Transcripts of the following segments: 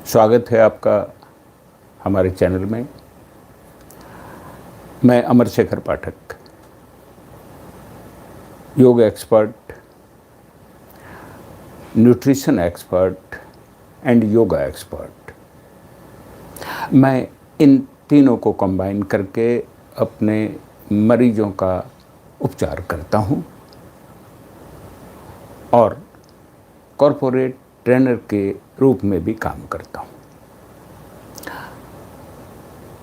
स्वागत है आपका हमारे चैनल में। मैं अमर शेखर पाठक, योग expert, nutrition expert and yoga expert. मैं इन तीनों को कंबाइन करके अपने मरीजों का उपचार करता हूँ और कॉरपोरेट ट्रेनर के रूप में भी काम करता हूँ।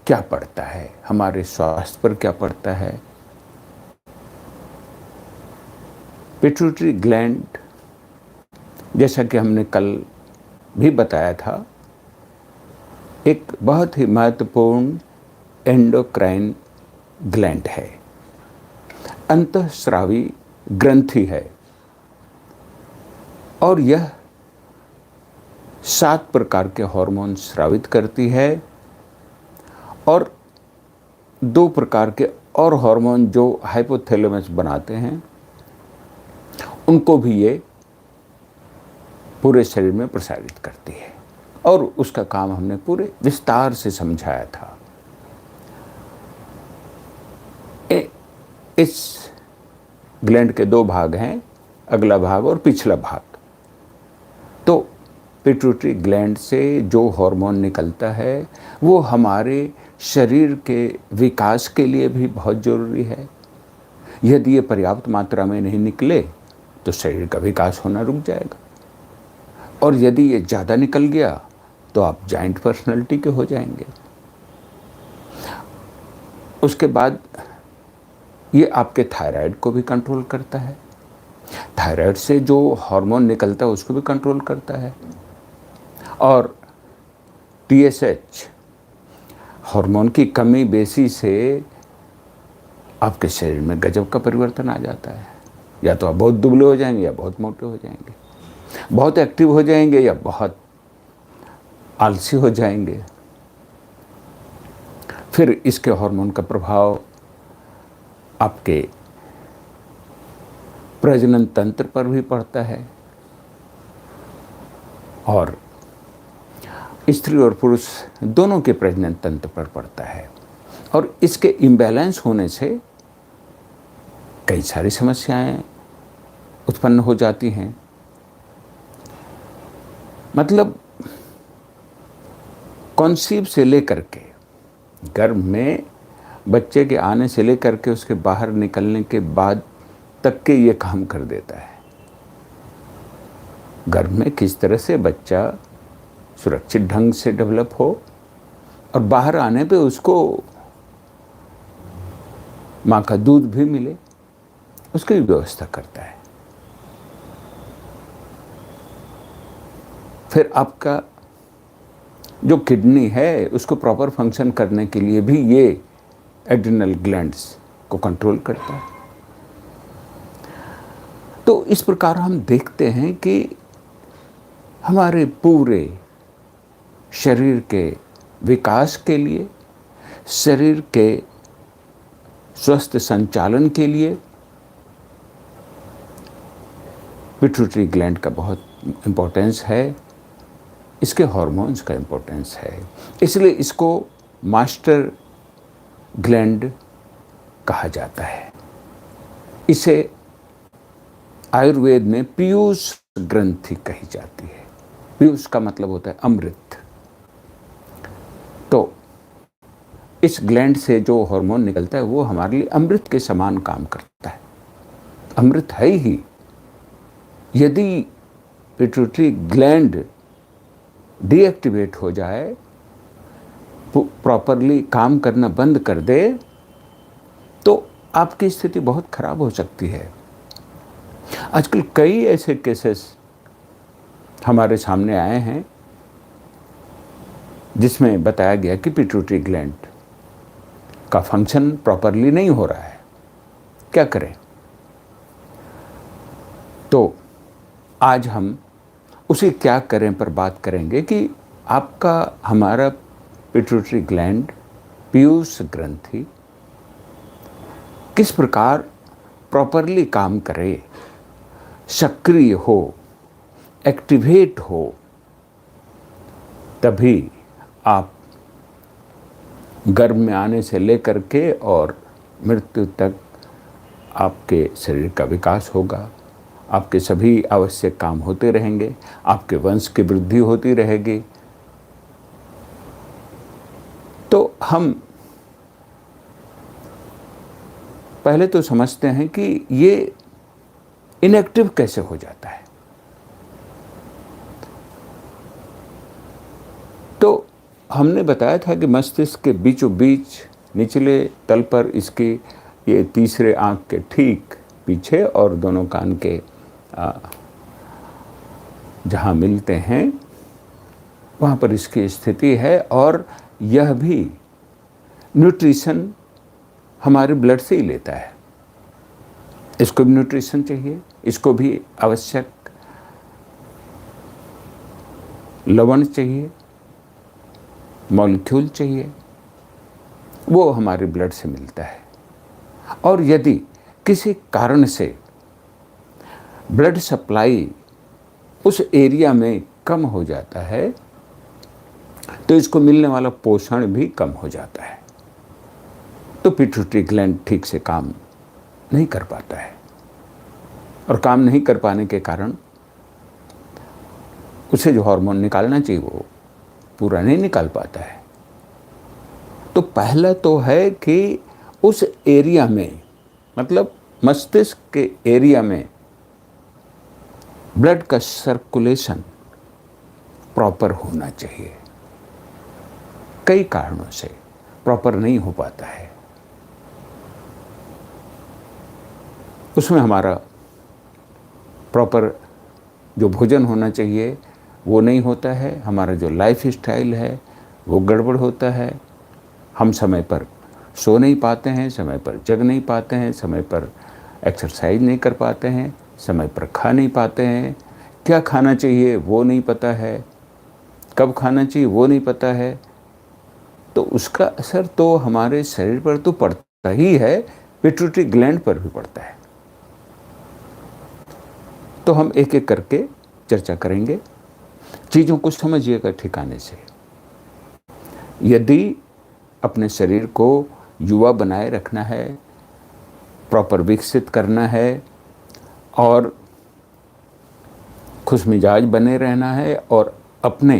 क्या पड़ता है हमारे स्वास्थ्य पर, क्या पड़ता है? पिट्यूटरी ग्लैंड, जैसा कि हमने कल भी बताया था, एक बहुत ही महत्वपूर्ण एंडोक्राइन ग्लैंड है, अंतःस्रावी ग्रंथि है और यह 7 प्रकार के हार्मोन स्रावित करती है और 2 प्रकार के और हार्मोन जो हाइपोथैलेमस बनाते हैं उनको भी ये पूरे शरीर में प्रसारित करती है और उसका काम हमने पूरे विस्तार से समझाया था। इस ग्लैंड के 2 भाग हैं, अगला भाग और पिछला भाग। तो पिट्यूटरी ग्लैंड से जो हार्मोन निकलता है वो हमारे शरीर के विकास के लिए भी बहुत ज़रूरी है। यदि ये पर्याप्त मात्रा में नहीं निकले तो शरीर का विकास होना रुक जाएगा और यदि ये ज़्यादा निकल गया तो आप जाइंट पर्सनैलिटी के हो जाएंगे। उसके बाद ये आपके थायराइड को भी कंट्रोल करता है, थायराइड से जो हार्मोन निकलता है उसको भी कंट्रोल करता है और TSH हार्मोन की कमी बेसी से आपके शरीर में गजब का परिवर्तन आ जाता है। या तो आप बहुत दुबले हो जाएंगे या बहुत मोटे हो जाएंगे, बहुत एक्टिव हो जाएंगे या बहुत आलसी हो जाएंगे। फिर इसके हार्मोन का प्रभाव आपके प्रजनन तंत्र पर भी पड़ता है और स्त्री और पुरुष दोनों के प्रजनन तंत्र पर पड़ता है और इसके इम्बैलेंस होने से कई सारी समस्याएं उत्पन्न हो जाती हैं। मतलब कॉन्सीव से लेकर के गर्भ में बच्चे के आने से लेकर के उसके बाहर निकलने के बाद तक के ये काम कर देता है। गर्भ में किस तरह से बच्चा सुरक्षित ढंग से डेवलप हो और बाहर आने पे उसको माँ का दूध भी मिले, उसकी भी व्यवस्था करता है। फिर आपका जो किडनी है उसको प्रॉपर फंक्शन करने के लिए भी ये एड्रिनल ग्लैंड्स को कंट्रोल करता है। तो इस प्रकार हम देखते हैं कि हमारे पूरे शरीर के विकास के लिए, शरीर के स्वस्थ संचालन के लिए पिट्यूटरी ग्लैंड का बहुत इम्पोर्टेंस है, इसके हार्मोन्स का इम्पोर्टेंस है। इसलिए इसको मास्टर ग्लैंड कहा जाता है। इसे आयुर्वेद में पीयूष ग्रंथि कही जाती है। पीयूष का मतलब होता है अमृत। तो इस ग्लैंड से जो हार्मोन निकलता है वो हमारे लिए अमृत के समान काम करता है। अमृत है ही। यदि पिट्यूटरी ग्लैंड डीएक्टिवेट हो जाए, प्रॉपरली काम करना बंद कर दे, तो आपकी स्थिति बहुत खराब हो सकती है। आजकल कई ऐसे केसेस हमारे सामने आए हैं जिसमें बताया गया कि पिट्यूटरी ग्लैंड का फंक्शन प्रॉपरली नहीं हो रहा है। क्या करें? तो आज हम उसे क्या करें पर बात करेंगे कि आपका हमारा पिट्यूटरी ग्लैंड, पीयूष ग्रंथि किस प्रकार प्रॉपरली काम करे, सक्रिय हो, एक्टिवेट हो तभी आप गर्भ में आने से लेकर के और मृत्यु तक आपके शरीर का विकास होगा, आपके सभी आवश्यक काम होते रहेंगे, आपके वंश की वृद्धि होती रहेगी। तो हम पहले तो समझते हैं कि ये इनएक्टिव कैसे हो जाता है। तो हमने बताया था कि मस्तिष्क के बीचों बीच निचले तल पर इसकी ये तीसरे आंख के ठीक पीछे और दोनों कान के जहाँ मिलते हैं वहाँ पर इसकी स्थिति है। और यह भी न्यूट्रिशन हमारे ब्लड से ही लेता है। इसको भी न्यूट्रिशन चाहिए, इसको भी आवश्यक लवण चाहिए, मॉलिक्यूल चाहिए, वो हमारे ब्लड से मिलता है। और यदि किसी कारण से ब्लड सप्लाई उस एरिया में कम हो जाता है तो इसको मिलने वाला पोषण भी कम हो जाता है। तो पिट्यूटरी ग्लैंड ठीक से काम नहीं कर पाता है और काम नहीं कर पाने के कारण उसे जो हार्मोन निकालना चाहिए वो पूरा नहीं निकाल पाता है। तो पहला तो है कि उस एरिया में, मतलब मस्तिष्क के एरिया में ब्लड का सर्कुलेशन प्रॉपर होना चाहिए। कई कारणों से प्रॉपर नहीं हो पाता है। उसमें हमारा प्रॉपर जो भोजन होना चाहिए वो नहीं होता है, हमारा जो लाइफ स्टाइल है वो गड़बड़ होता है। हम समय पर सो नहीं पाते हैं, समय पर जग नहीं पाते हैं, समय पर एक्सरसाइज नहीं कर पाते हैं, समय पर खा नहीं पाते हैं, क्या खाना चाहिए वो नहीं पता है, कब खाना चाहिए वो नहीं पता है। तो उसका असर तो हमारे शरीर पर तो पड़ता ही है, पिट्यूटरी ग्लैंड पर भी पड़ता है। तो हम एक एक करके चर्चा करेंगे, चीज़ों को समझिएगा ठिकाने से। यदि अपने शरीर को युवा बनाए रखना है, प्रॉपर विकसित करना है और खुशमिजाज बने रहना है और अपने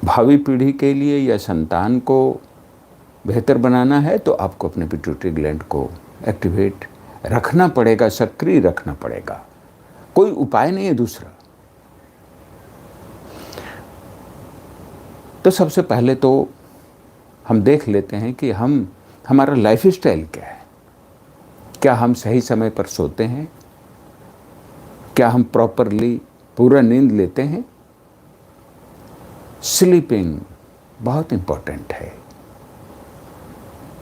भावी पीढ़ी के लिए या संतान को बेहतर बनाना है तो आपको अपने पिट्यूटरी ग्लैंड को एक्टिवेट रखना पड़ेगा, सक्रिय रखना पड़ेगा। कोई उपाय नहीं है दूसरा। तो सबसे पहले तो हम देख लेते हैं कि हमारा लाइफ स्टाइल क्या है। क्या हम सही समय पर सोते हैं? क्या हम प्रॉपरली पूरा नींद लेते हैं? स्लीपिंग बहुत इम्पोर्टेंट है।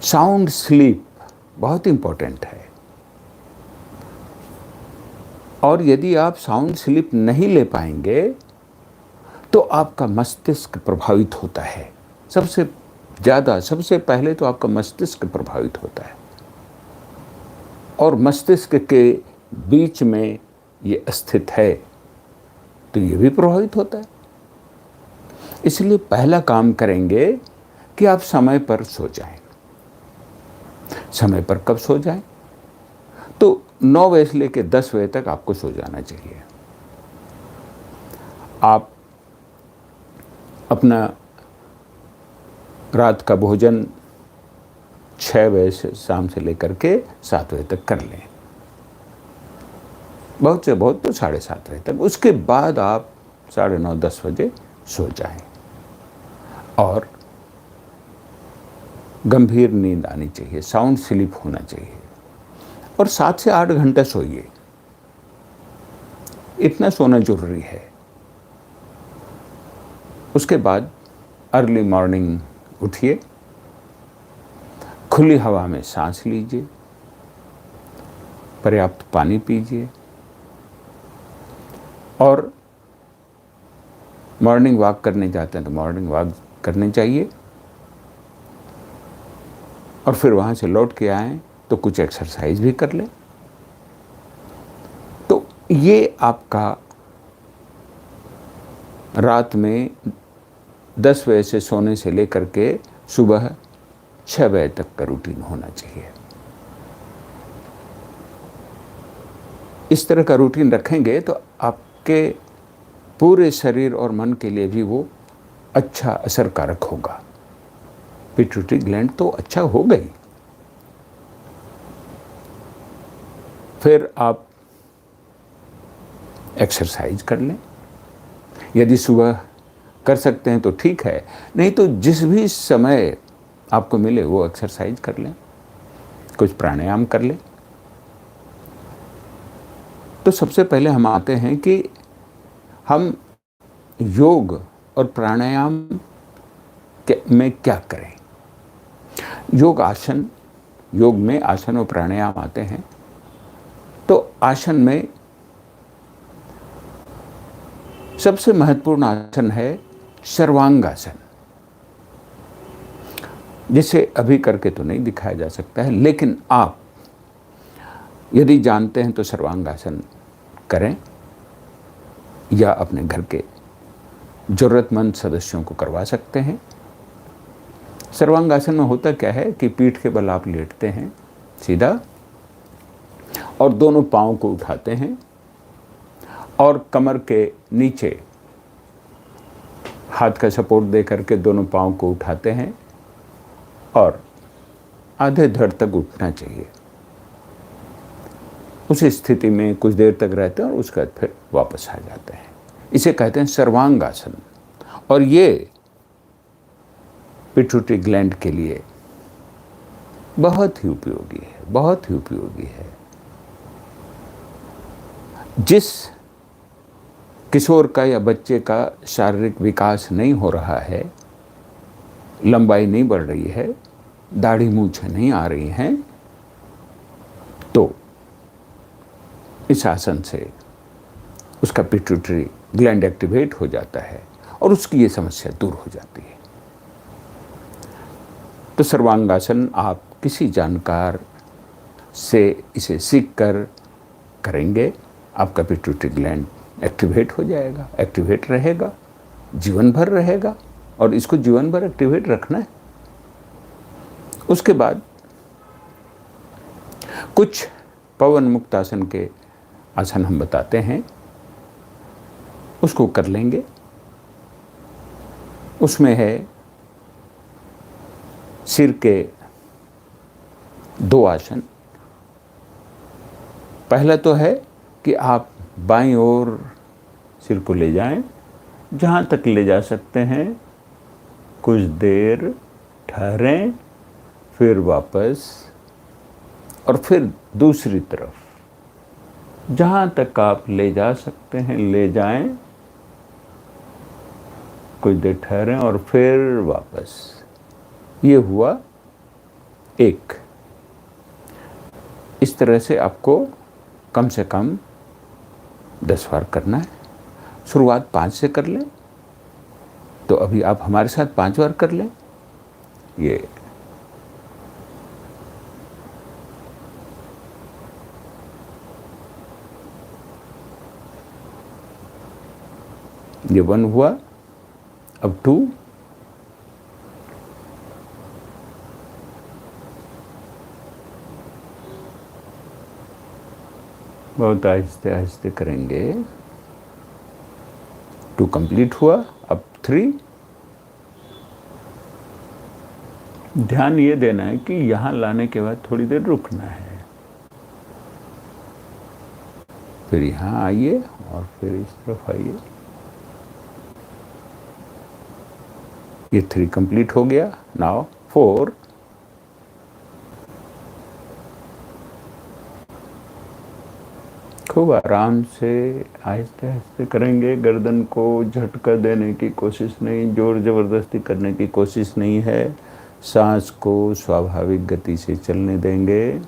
साउंड स्लीप बहुत इम्पोर्टेंट है। और यदि आप साउंड स्लीप नहीं ले पाएंगे तो आपका मस्तिष्क प्रभावित होता है। सबसे पहले तो आपका मस्तिष्क प्रभावित होता है और मस्तिष्क के बीच में ये स्थित है तो ये भी प्रभावित होता है। इसलिए पहला काम करेंगे कि आप समय पर सो जाएं। समय पर कब सो जाएं? तो 9 बजे से लेकर 10 बजे तक आपको सो जाना चाहिए। आप अपना रात का भोजन 6 बजे से शाम से लेकर के 7 बजे तक कर लें, बहुत से बहुत तो 7:30 बजे तक। उसके बाद आप 9:30 10 बजे सो जाएं और गंभीर नींद आनी चाहिए, साउंड स्लीप होना चाहिए और 7 से 8 घंटा सोइए। इतना सोना जरूरी है। उसके बाद अर्ली मॉर्निंग उठिए, खुली हवा में सांस लीजिए, पर्याप्त पानी पीजिए और मॉर्निंग वॉक करने जाते हैं तो मॉर्निंग वॉक करने चाहिए और फिर वहाँ से लौट के आएँ तो कुछ एक्सरसाइज भी कर लें। तो ये आपका रात में 10 बजे से सोने से लेकर के सुबह 6 बजे तक का रूटीन होना चाहिए। इस तरह का रूटीन रखेंगे तो आपके पूरे शरीर और मन के लिए भी वो अच्छा असरकारक होगा। पिट्यूटरी ग्लैंड तो अच्छा हो गई। फिर आप एक्सरसाइज कर लें। यदि सुबह कर सकते हैं तो ठीक है, नहीं तो जिस भी समय आपको मिले वो एक्सरसाइज कर लें, कुछ प्राणायाम कर लें। तो सबसे पहले हम आते हैं कि हम योग और प्राणायाम में क्या करें। योग में आसन और प्राणायाम आते हैं। तो आसन में सबसे महत्वपूर्ण आसन है सर्वांगासन, जिसे अभी करके तो नहीं दिखाया जा सकता है, लेकिन आप यदि जानते हैं तो सर्वांगासन करें या अपने घर के जरूरतमंद सदस्यों को करवा सकते हैं। सर्वांगासन में होता क्या है कि पीठ के बल आप लेटते हैं सीधा और दोनों पांव को उठाते हैं और कमर के नीचे हाथ का सपोर्ट दे करके दोनों पांव को उठाते हैं और आधे धड़ तक उठना चाहिए। उस स्थिति में कुछ देर तक रहते हैं और उसके बाद फिर वापस आ जाते हैं। इसे कहते हैं सर्वांगासन। और ये पिट्यूटरी ग्लैंड के लिए बहुत ही उपयोगी है, बहुत ही उपयोगी है। जिस किशोर का या बच्चे का शारीरिक विकास नहीं हो रहा है, लंबाई नहीं बढ़ रही है, दाढ़ी मूंछें नहीं आ रही हैं, तो इस आसन से उसका पिट्यूटरी ग्लैंड एक्टिवेट हो जाता है और उसकी ये समस्या दूर हो जाती है। तो सर्वांगासन आप किसी जानकार से इसे सीख कर करेंगे, आपका पिट्यूटरी ग्लैंड एक्टिवेट हो जाएगा, एक्टिवेट रहेगा, जीवन भर रहेगा और इसको जीवन भर एक्टिवेट रखना है। उसके बाद कुछ पवन मुक्त आसन के आसन हम बताते हैं, उसको कर लेंगे। उसमें है सिर के 2 आसन। पहला तो है कि आप बाईं ओर सिर को ले जाएं, जहाँ तक ले जा सकते हैं, कुछ देर ठहरें, फिर वापस और फिर दूसरी तरफ जहाँ तक आप ले जा सकते हैं ले जाएं, कुछ देर ठहरें और फिर वापस। ये हुआ 1। इस तरह से आपको कम से कम 10 बार करना है। शुरुआत 5 से कर लें, तो अभी आप हमारे साथ 5 बार कर लें। ये 1 हुआ। अब 2, बहुत आहिस्ते आहिस्ते करेंगे। 2 कंप्लीट हुआ। अब 3। ध्यान ये देना है कि यहां लाने के बाद थोड़ी देर रुकना है, फिर यहां आइए और फिर इस तरफ आइए। ये 3 कंप्लीट हो गया। नाउ 4। खूब आराम से आहिस्ते आहिस्ते करेंगे। गर्दन को झटका देने की कोशिश नहीं, जोर ज़बरदस्ती करने की कोशिश नहीं है। सांस को स्वाभाविक गति से चलने देंगे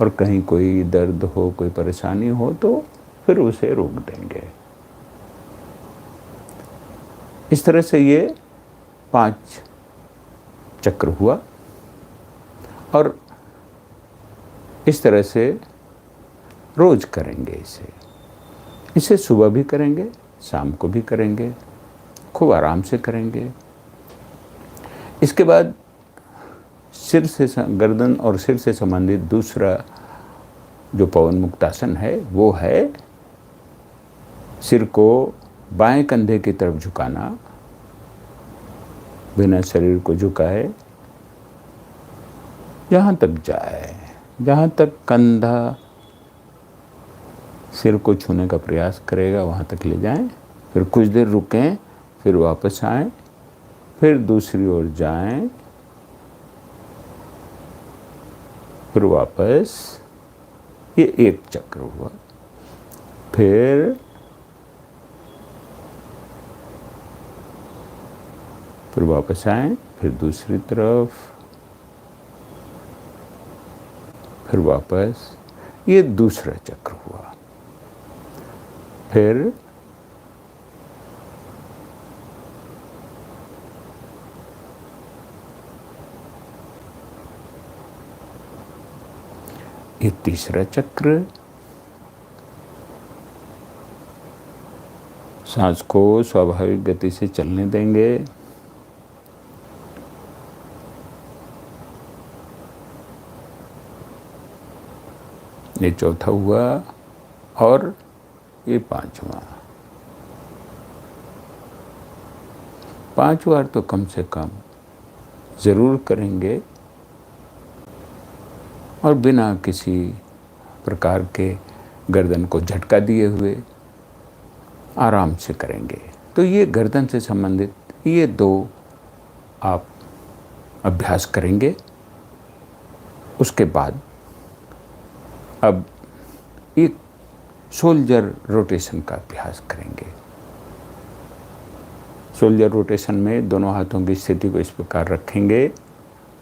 और कहीं कोई दर्द हो, कोई परेशानी हो तो फिर उसे रोक देंगे। इस तरह से ये 5 चक्र हुआ और इस तरह से रोज करेंगे इसे। इसे सुबह भी करेंगे, शाम को भी करेंगे, खूब आराम से करेंगे। इसके बाद सिर से गर्दन और सिर से संबंधित दूसरा जो पवन मुक्तासन है वो है सिर को बाएं कंधे की तरफ झुकाना, बिना शरीर को झुकाए, जहाँ तक जाए, जहाँ तक कंधा सिर को छूने का प्रयास करेगा वहाँ तक ले जाएं, फिर कुछ देर रुकें, फिर वापस आएं, फिर दूसरी ओर जाएं, फिर वापस। ये एक चक्र हुआ। फिर वापस आएं, फिर दूसरी तरफ, फिर वापस। ये दूसरा चक्र हुआ। फिर ये तीसरा चक्र। सांस को स्वाभाविक गति से चलने देंगे। ये चौथा हुआ और ये पांचवा। 5 बार तो कम से कम ज़रूर करेंगे और बिना किसी प्रकार के गर्दन को झटका दिए हुए आराम से करेंगे। तो ये गर्दन से संबंधित ये 2 आप अभ्यास करेंगे। उसके बाद अब एक शोल्डर रोटेशन का अभ्यास करेंगे। शोल्डर रोटेशन में दोनों हाथों की स्थिति को इस प्रकार रखेंगे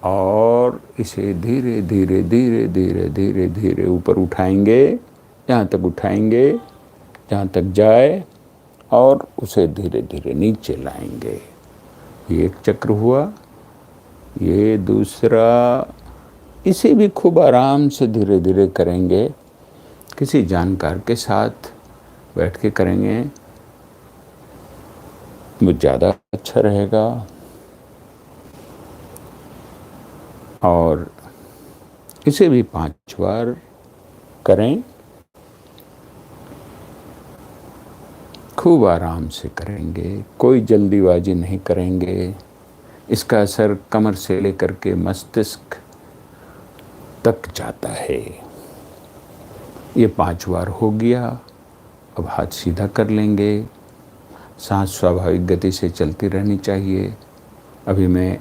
और इसे धीरे धीरे धीरे धीरे धीरे धीरे ऊपर उठाएंगे, जहाँ तक उठाएंगे, जहाँ तक जाए, और उसे धीरे धीरे नीचे लाएंगे। ये एक चक्र हुआ। ये दूसरा। इसे भी खूब आराम से धीरे धीरे करेंगे, किसी जानकार के साथ बैठ के करेंगे, वो ज़्यादा अच्छा रहेगा। और इसे भी 5 बार करें, खूब आराम से करेंगे, कोई जल्दीबाजी नहीं करेंगे। इसका असर कमर से लेकर के मस्तिष्क तक जाता है। ये 5 बार हो गया। अब हाथ सीधा कर लेंगे। सांस स्वाभाविक गति से चलती रहनी चाहिए। अभी मैं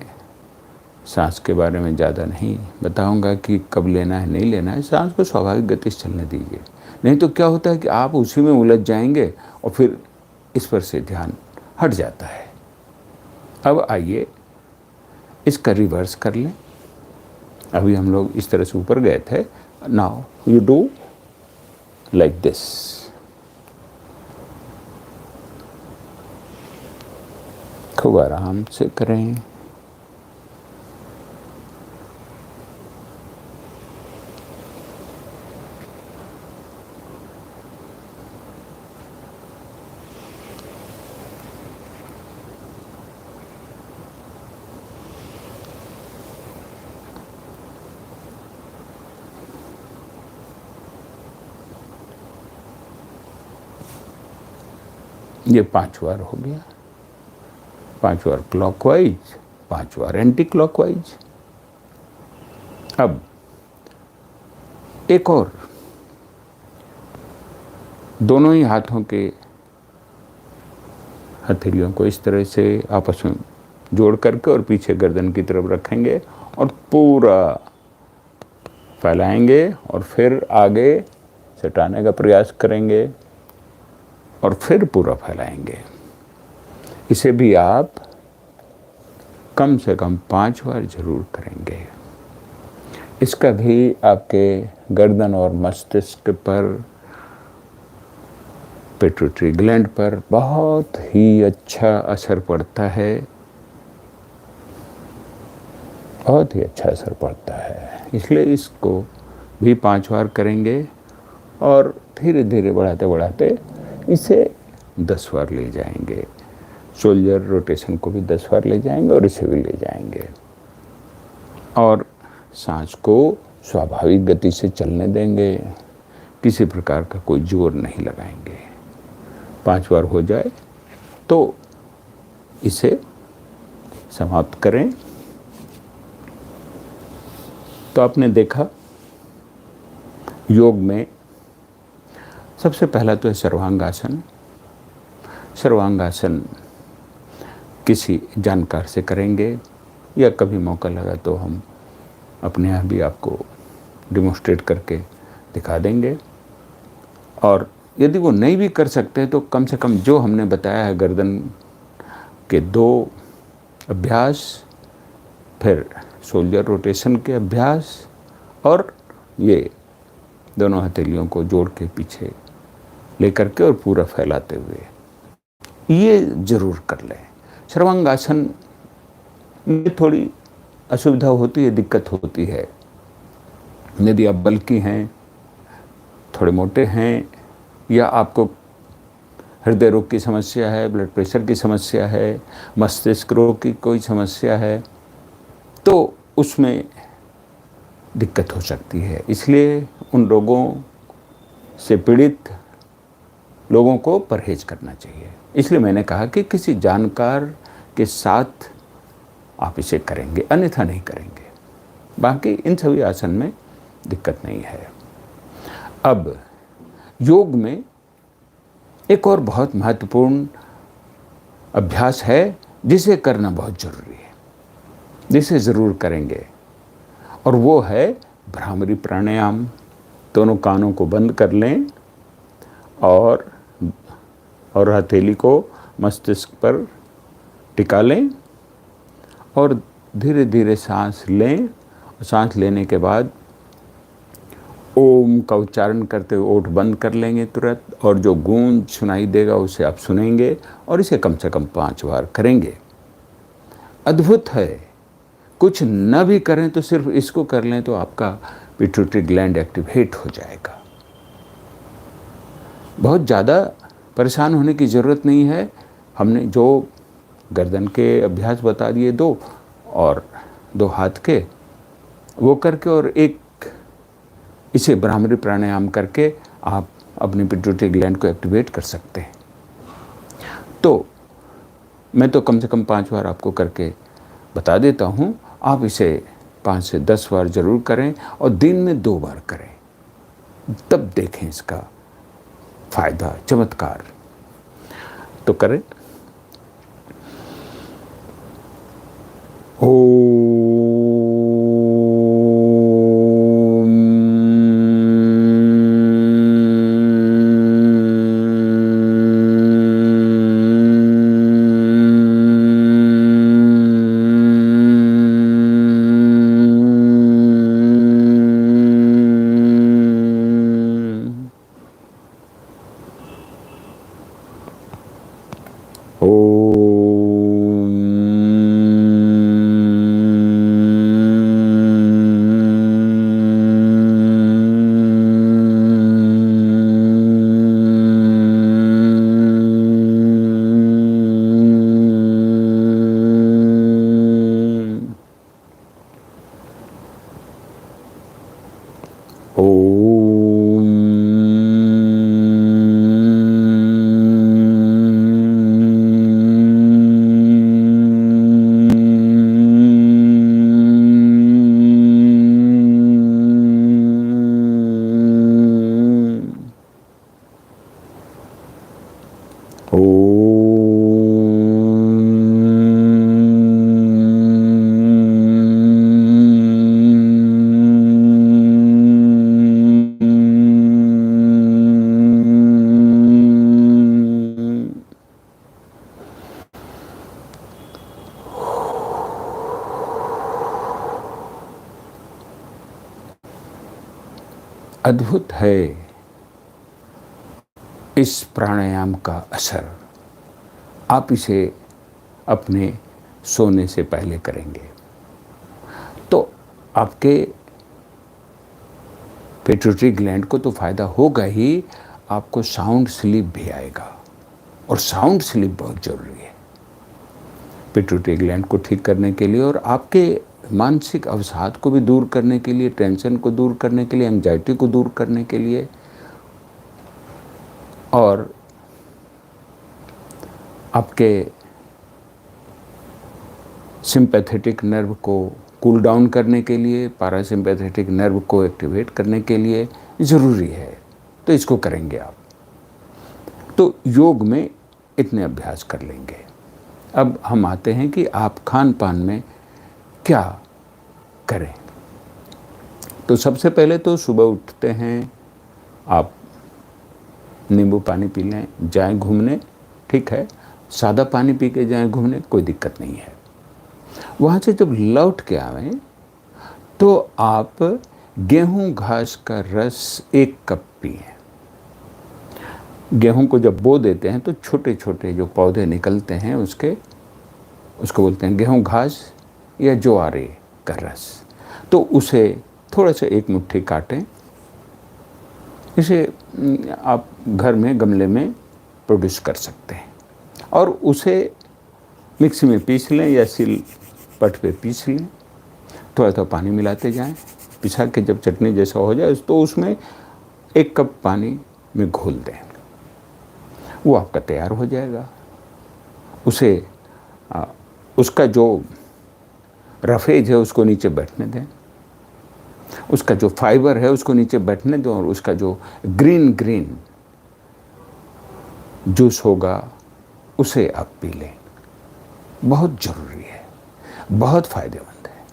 सांस के बारे में ज़्यादा नहीं बताऊंगा कि कब लेना है, नहीं लेना है। सांस को स्वाभाविक गति से चलने दीजिए, नहीं तो क्या होता है कि आप उसी में उलझ जाएंगे और फिर इस पर से ध्यान हट जाता है। अब आइए इसका रिवर्स कर लें। अभी हम लोग इस तरह से ऊपर गए थे। Now you do like this. खूब आराम से करें। ये 5 बार हो गया। 5 बार क्लॉकवाइज, 5 बार एंटी क्लॉकवाइज। अब एक और, दोनों ही हाथों के हथेलियों को इस तरह से आपस में जोड़ करके और पीछे गर्दन की तरफ रखेंगे और पूरा फैलाएंगे और फिर आगे सटाने का प्रयास करेंगे और फिर पूरा फैलाएंगे। इसे भी आप कम से कम 5 बार जरूर करेंगे। इसका भी आपके गर्दन और मस्तिष्क पर, पिट्यूटरी ग्लैंड पर बहुत ही अच्छा असर पड़ता है। बहुत ही अच्छा असर पड़ता है। इसलिए इसको भी 5 बार करेंगे और धीरे धीरे बढ़ाते बढ़ाते इसे 10 बार ले जाएंगे। शोल्डर रोटेशन को भी 10 बार ले जाएंगे और इसे भी ले जाएंगे, और सांस को स्वाभाविक गति से चलने देंगे, किसी प्रकार का कोई जोर नहीं लगाएंगे। 5 बार हो जाए तो इसे समाप्त करें। तो आपने देखा, योग में सबसे पहला तो है सर्वांगासन। सर्वांगासन किसी जानकार से करेंगे, या कभी मौका लगा तो हम अपने यहाँ भी आपको डिमोन्स्ट्रेट करके दिखा देंगे। और यदि वो नहीं भी कर सकते तो कम से कम जो हमने बताया है, गर्दन के 2 अभ्यास, फिर शोल्डर रोटेशन के अभ्यास, और ये दोनों हथेलियों को जोड़ के पीछे लेकर के और पूरा फैलाते हुए, ये जरूर कर लें। सर्वांगासन में थोड़ी असुविधा होती है, दिक्कत होती है। यदि आप बल्की हैं, थोड़े मोटे हैं, या आपको हृदय रोग की समस्या है, ब्लड प्रेशर की समस्या है, मस्तिष्क रोग की कोई समस्या है, तो उसमें दिक्कत हो सकती है। इसलिए उन रोगों से पीड़ित लोगों को परहेज करना चाहिए। इसलिए मैंने कहा कि किसी जानकार के साथ आप इसे करेंगे, अन्यथा नहीं करेंगे। बाकी इन सभी आसन में दिक्कत नहीं है। अब योग में एक और बहुत महत्वपूर्ण अभ्यास है जिसे करना बहुत जरूरी है, जिसे ज़रूर करेंगे, और वो है भ्रामरी प्राणायाम। दोनों कानों को बंद कर लें और हथेली को मस्तिष्क पर टिका लें, और धीरे धीरे सांस लें। और सांस लेने के बाद ओम का उच्चारण करते हुए ओठ बंद कर लेंगे तुरंत, और जो गूंज सुनाई देगा उसे आप सुनेंगे, और इसे कम से कम 5 बार करेंगे। अद्भुत है। कुछ न भी करें तो सिर्फ इसको कर लें तो आपका पिट्यूटरी ग्लैंड एक्टिवेट हो जाएगा। बहुत ज़्यादा परेशान होने की ज़रूरत नहीं है। हमने जो गर्दन के अभ्यास बता दिए 2, और 2 हाथ के, वो करके, और एक इसे भ्रामरी प्राणायाम करके आप अपनी पिट्यूटरी ग्लैंड को एक्टिवेट कर सकते हैं। तो मैं तो कम से कम 5 बार आपको करके बता देता हूँ। आप इसे 5 से 10 बार ज़रूर करें, और दिन में 2 बार करें, तब देखें इसका फायदा, चमत्कार। तो करें। अद्भुत है इस प्राणायाम का असर। आप इसे अपने सोने से पहले करेंगे तो आपके पिट्यूटरी ग्लैंड को तो फायदा होगा ही, आपको साउंड स्लीप भी आएगा, और साउंड स्लीप बहुत ज़रूरी है पिट्यूटरी ग्लैंड को ठीक करने के लिए, और आपके मानसिक अवसाद को भी दूर करने के लिए, टेंशन को दूर करने के लिए, एंग्जाइटी को दूर करने के लिए, और आपके सिंपैथेटिक नर्व को कूल डाउन करने के लिए, पैरासिम्पैथेटिक नर्व को एक्टिवेट करने के लिए ज़रूरी है। तो इसको करेंगे आप, तो योग में इतने अभ्यास कर लेंगे। अब हम आते हैं कि आप खान पान में क्या करें। तो सबसे पहले तो सुबह उठते हैं आप नींबू पानी पी लें, जाएं घूमने, ठीक है, सादा पानी पी के जाएं घूमने, कोई दिक्कत नहीं है। वहाँ से जब लौट के आवें तो आप गेहूं घास का रस 1 कप पिएं। गेहूं को जब बो देते हैं तो छोटे छोटे जो पौधे निकलते हैं उसको बोलते हैं गेहूं घास या ज्वारे का रस। तो उसे थोड़ा सा 1 मुट्ठी काटें, इसे आप घर में गमले में प्रोड्यूस कर सकते हैं, और उसे मिक्सी में पीस लें या सिल पट पे पीस लें, थोड़ा थोड़ा पानी मिलाते जाएं, पिसा के जब चटनी जैसा हो जाए तो उसमें 1 कप पानी में घोल दें, वो आपका तैयार हो जाएगा। उसे उसका जो रफेज है उसको नीचे बैठने दें, उसका जो फाइबर है उसको नीचे बैठने दें, और उसका जो ग्रीन जूस होगा उसे आप पी लें। बहुत ज़रूरी है, बहुत फ़ायदेमंद है,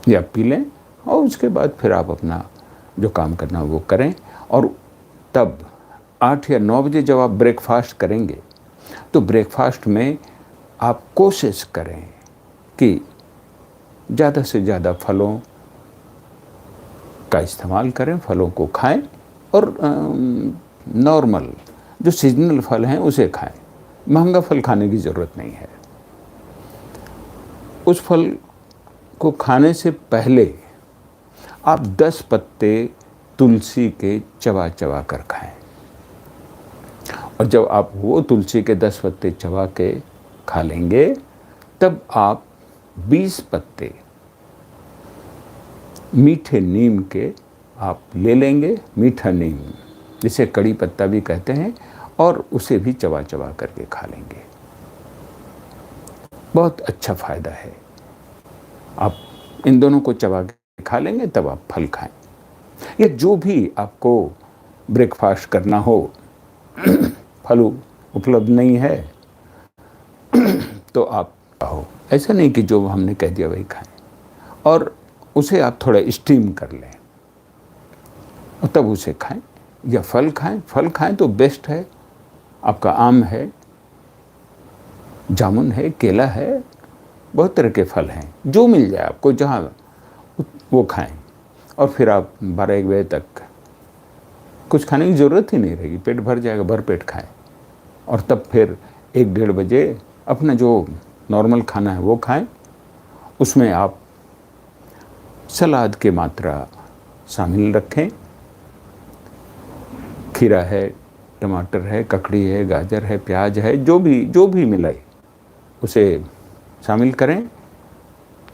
ये आप पी लें, और उसके बाद फिर आप अपना जो काम करना वो करें। और तब 8 या 9 बजे जब आप ब्रेकफास्ट करेंगे तो ब्रेकफास्ट में आप कोशिश करें कि ज़्यादा से ज़्यादा फलों का इस्तेमाल करें, फलों को खाएं, और नॉर्मल जो सीजनल फल हैं उसे खाएं। महंगा फल खाने की ज़रूरत नहीं है। उस फल को खाने से पहले आप 10 पत्ते तुलसी के चबा चबा कर खाएं, और जब आप वो तुलसी के 10 पत्ते चबा के खा लेंगे तब आप 20 पत्ते मीठे नीम के आप ले लेंगे, मीठा नीम जिसे कड़ी पत्ता भी कहते हैं, और उसे भी चबा चबा करके खा लेंगे। बहुत अच्छा फ़ायदा है। आप इन दोनों को चबा के खा लेंगे तब आप फल खाएं, या जो भी आपको ब्रेकफास्ट करना हो, फल उपलब्ध नहीं है तो आप खाओ, ऐसा नहीं कि जो हमने कह दिया वही खाएं, और उसे आप थोड़ा स्टीम कर लें और तब उसे खाएं, या फल खाएं। फल खाएं तो बेस्ट है, आपका आम है, जामुन है, केला है, बहुत तरह के फल हैं, जो मिल जाए आपको जहाँ वो खाएं। और फिर आप 12-1 बजे तक कुछ खाने की ज़रूरत ही नहीं रहेगी, पेट भर जाएगा, भर पेट खाएं, और तब फिर 1-1:30 बजे अपना जो नॉर्मल खाना है वो खाएं। उसमें आप सलाद की मात्रा शामिल रखें, खीरा है, टमाटर है, ककड़ी है, गाजर है, प्याज है, जो भी मिलाए उसे शामिल करें,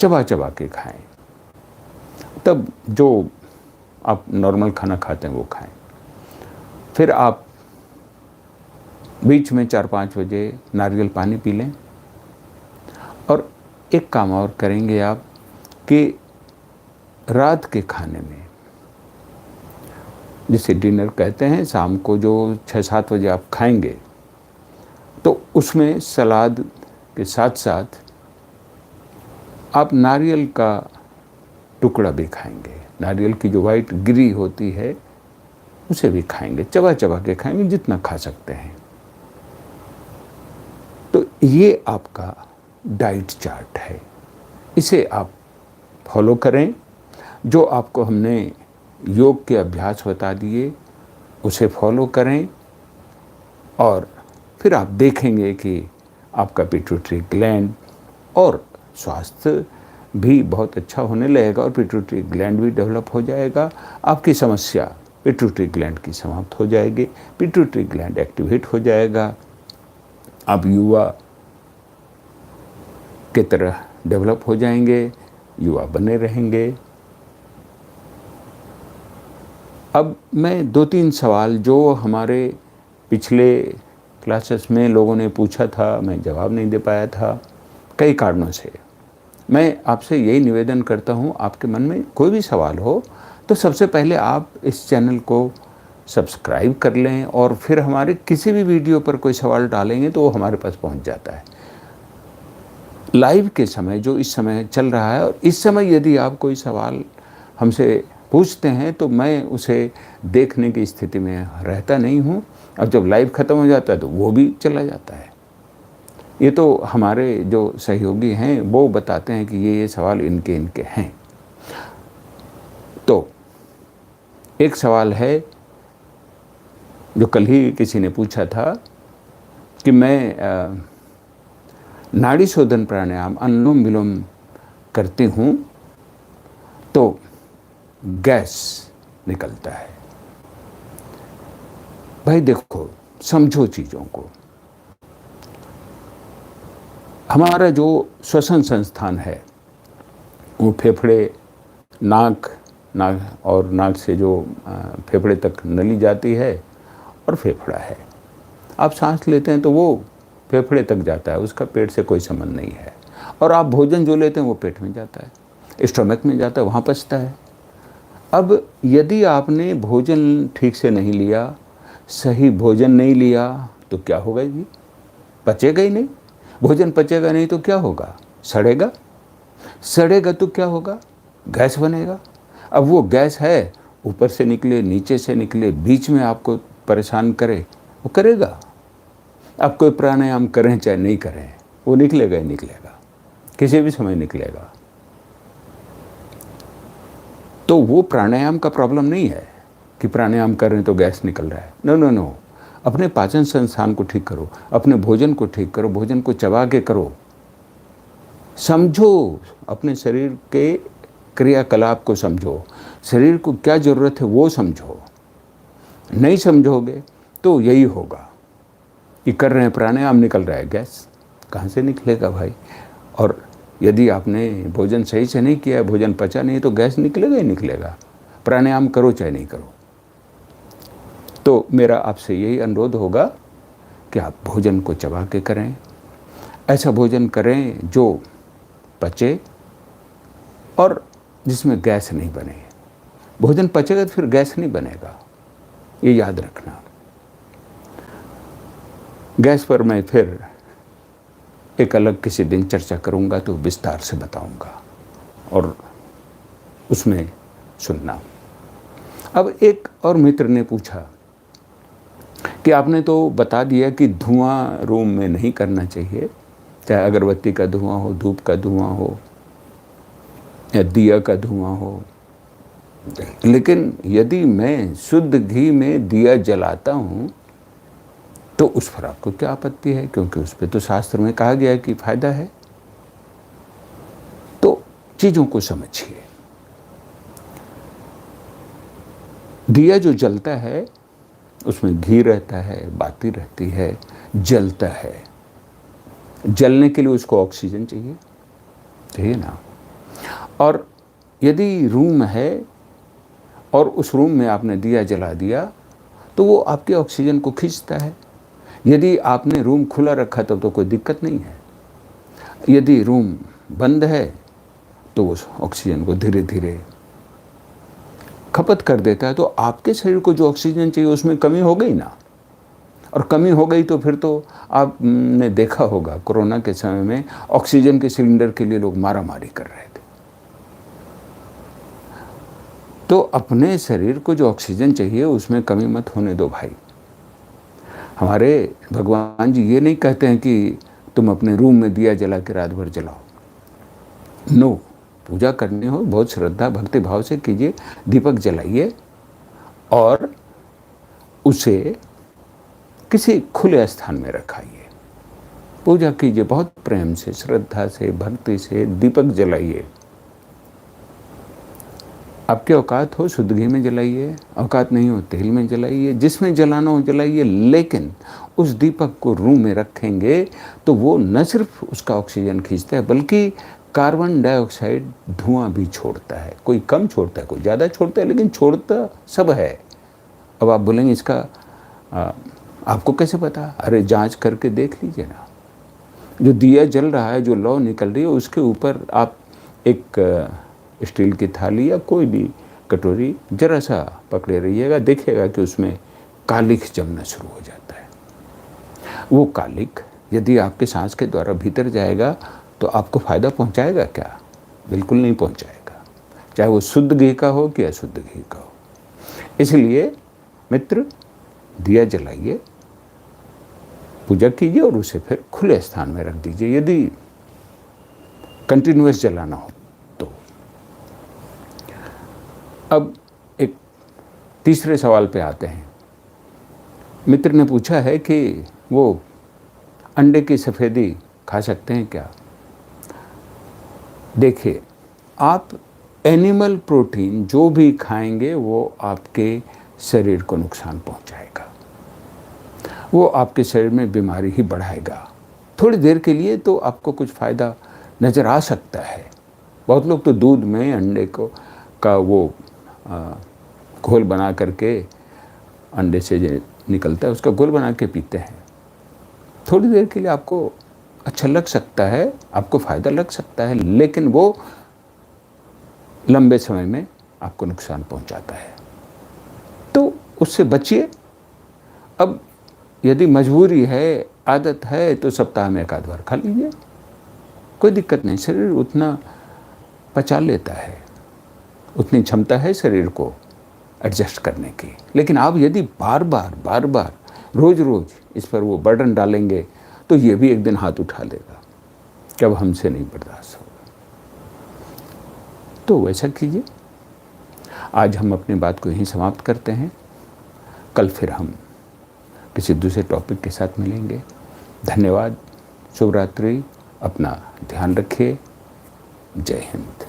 चबा चबा के खाएं। तब जो आप नॉर्मल खाना खाते हैं वो खाएं। फिर आप बीच में 4-5 बजे नारियल पानी पी लें, और एक काम और करेंगे आप कि रात के खाने में, जिसे डिनर कहते हैं, शाम को जो 6-7 बजे आप खाएंगे, तो उसमें सलाद के साथ साथ आप नारियल का टुकड़ा भी खाएंगे। नारियल की जो वाइट गिरी होती है उसे भी खाएंगे, चबा चबा के खाएंगे, जितना खा सकते हैं। तो ये आपका डाइट चार्ट है, इसे आप फॉलो करें। जो आपको हमने योग के अभ्यास बता दिए उसे फॉलो करें, और फिर आप देखेंगे कि आपका पिट्यूटरी ग्लैंड और स्वास्थ्य भी बहुत अच्छा होने लगेगा, और पिट्यूटरी ग्लैंड भी डेवलप हो जाएगा। आपकी समस्या पिट्यूटरी ग्लैंड की समाप्त हो जाएगी, पिट्यूटरी ग्लैंड एक्टिवेट हो जाएगा, आप युवा की तरह डेवलप हो जाएंगे, युवा बने रहेंगे। अब मैं 2-3 सवाल जो हमारे पिछले क्लासेस में लोगों ने पूछा था, मैं जवाब नहीं दे पाया था कई कारणों से। मैं आपसे यही निवेदन करता हूँ, आपके मन में कोई भी सवाल हो तो सबसे पहले आप इस चैनल को सब्सक्राइब कर लें, और फिर हमारे किसी भी वीडियो पर कोई सवाल डालेंगे तो वो हमारे पास पहुँच जाता है लाइव के समय, जो इस समय चल रहा है। और इस समय यदि आप कोई सवाल हमसे पूछते हैं तो मैं उसे देखने की स्थिति में रहता नहीं हूँ, और जब लाइव ख़त्म हो जाता है तो वो भी चला जाता है। ये तो हमारे जो सहयोगी हैं वो बताते हैं कि ये सवाल इनके इनके हैं। तो एक सवाल है जो कल ही किसी ने पूछा था कि मैं नाड़ी शोधन प्राणायाम अनुलोम विलोम करती हूँ तो गैस निकलता है। भाई देखो, समझो चीज़ों को। हमारा जो श्वसन संस्थान है वो फेफड़े, नाक और नाक से जो फेफड़े तक नली जाती है और फेफड़ा है। आप सांस लेते हैं तो वो फेफड़े तक जाता है, उसका पेट से कोई संबंध नहीं है। और आप भोजन जो लेते हैं वो पेट में जाता है, स्टमक में जाता है, वहाँ पचता है। अब यदि आपने भोजन ठीक से नहीं लिया, सही भोजन नहीं लिया, तो क्या होगा जी? पचेगा ही नहीं। भोजन पचेगा नहीं तो क्या होगा? सड़ेगा। सड़ेगा तो क्या होगा? गैस बनेगा। अब वो गैस है, ऊपर से निकले, नीचे से निकले, बीच में आपको परेशान करे, वो करेगा। आप कोई प्राणायाम करें चाहे नहीं करें, वो निकलेगा ही निकलेगा, किसी भी समय निकलेगा। तो वो प्राणायाम का प्रॉब्लम नहीं है कि प्राणायाम कर रहे हैं तो गैस निकल रहा है। नो नो नो, अपने पाचन संस्थान को ठीक करो, अपने भोजन को ठीक करो, भोजन को चबा के करो। समझो, अपने शरीर के क्रियाकलाप को समझो, शरीर को क्या ज़रूरत है वो समझो। नहीं समझोगे तो यही होगा कि कर रहे हैं प्राणायाम, निकल रहा है गैस। कहाँ से निकलेगा भाई? और यदि आपने भोजन सही से नहीं किया, भोजन पचा नहीं, तो गैस निकलेगा ही निकलेगा, प्राणायाम करो चाहे नहीं करो। तो मेरा आपसे यही अनुरोध होगा कि आप भोजन को चबा के करें, ऐसा भोजन करें जो पचे और जिसमें गैस नहीं बने। भोजन पचेगा तो फिर गैस नहीं बनेगा, ये याद रखना। गैस पर मैं फिर एक अलग किसी दिन चर्चा करूंगा, तो विस्तार से बताऊंगा और उसमें सुनना। अब एक और मित्र ने पूछा कि आपने तो बता दिया कि धुआं रूम में नहीं करना चाहिए, चाहे अगरबत्ती का धुआं हो, धूप का धुआं हो या दिया का धुआं हो, लेकिन यदि मैं शुद्ध घी में दिया जलाता हूँ तो उस पर आपको क्या आपत्ति है? क्योंकि उस पर तो शास्त्र में कहा गया है कि फायदा है। तो चीज़ों को समझिए। दिया जो जलता है उसमें घी रहता है, बाती रहती है, जलता है। जलने के लिए उसको ऑक्सीजन चाहिए ना। और यदि रूम है और उस रूम में आपने दिया जला दिया तो वो आपके ऑक्सीजन को खींचता है। यदि आपने रूम खुला रखा तो कोई दिक्कत नहीं है। यदि रूम बंद है तो उस ऑक्सीजन को धीरे धीरे खपत कर देता है। तो आपके शरीर को जो ऑक्सीजन चाहिए उसमें कमी हो गई ना, और कमी हो गई तो फिर तो आपने देखा होगा कोरोना के समय में ऑक्सीजन के सिलेंडर के लिए लोग मारामारी कर रहे थे। तो अपने शरीर को जो ऑक्सीजन चाहिए उसमें कमी मत होने दो भाई। हमारे भगवान जी ये नहीं कहते हैं कि तुम अपने रूम में दिया जला के रात भर जलाओ। नो, पूजा करनी हो बहुत श्रद्धा भक्ति भाव से कीजिए, दीपक जलाइए और उसे किसी खुले स्थान में रखाइए, पूजा कीजिए, बहुत प्रेम से, श्रद्धा से, भक्ति से दीपक जलाइए। आपकी औकात हो शुद्ध घी में जलाइए, औकात नहीं हो तेल में जलाइए, जिसमें जलाना हो जलाइए, लेकिन उस दीपक को रूम में रखेंगे तो वो न सिर्फ उसका ऑक्सीजन खींचता है बल्कि कार्बन डाइऑक्साइड धुआं भी छोड़ता है। कोई कम छोड़ता है, कोई ज़्यादा छोड़ता है, लेकिन छोड़ता सब है। अब आप बोलेंगे इसका आपको कैसे पता? अरे जांच करके देख लीजिए ना। जो दिया जल रहा है, जो लौ निकल रही है, उसके ऊपर आप एक स्टील की थाली या कोई भी कटोरी जरा सा पकड़े रहिएगा, देखिएगा कि उसमें कालिख जमना शुरू हो जाता है। वो कालिख यदि आपके सांस के द्वारा भीतर जाएगा तो आपको फ़ायदा पहुंचाएगा क्या? बिल्कुल नहीं पहुंचाएगा, चाहे वो शुद्ध घी का हो कि अशुद्ध घी का हो। इसलिए मित्र, दिया जलाइए, पूजा कीजिए और उसे फिर खुले स्थान में रख दीजिए यदि कंटिन्यूअस जलाना हो तो। अब एक तीसरे सवाल पे आते हैं। मित्र ने पूछा है कि वो अंडे की सफ़ेदी खा सकते हैं क्या? देखिए, आप एनिमल प्रोटीन जो भी खाएंगे वो आपके शरीर को नुकसान पहुंचाएगा, वो आपके शरीर में बीमारी ही बढ़ाएगा। थोड़ी देर के लिए तो आपको कुछ फ़ायदा नज़र आ सकता है। बहुत लोग तो दूध में अंडे का वो घोल बना करके, अंडे से जो निकलता है उसका घोल बना के पीते हैं। थोड़ी देर के लिए आपको अच्छा लग सकता है, आपको फ़ायदा लग सकता है, लेकिन वो लंबे समय में आपको नुकसान पहुंचाता है, तो उससे बचिए। अब यदि मजबूरी है, आदत है, तो सप्ताह में एक आध बार खा लीजिए, कोई दिक्कत नहीं। शरीर उतना पचा लेता है, उतनी क्षमता है शरीर को एडजस्ट करने की। लेकिन आप यदि बार बार रोज़ रोज़ इस पर वो बर्डन डालेंगे तो ये भी एक दिन हाथ उठा लेगा कि अब हमसे नहीं बर्दाश्त होगा। तो वैसा कीजिए। आज हम अपनी बात को यहीं समाप्त करते हैं। कल फिर हम किसी दूसरे टॉपिक के साथ मिलेंगे। धन्यवाद, शुभ रात्रि, अपना ध्यान रखिए। जय हिंद।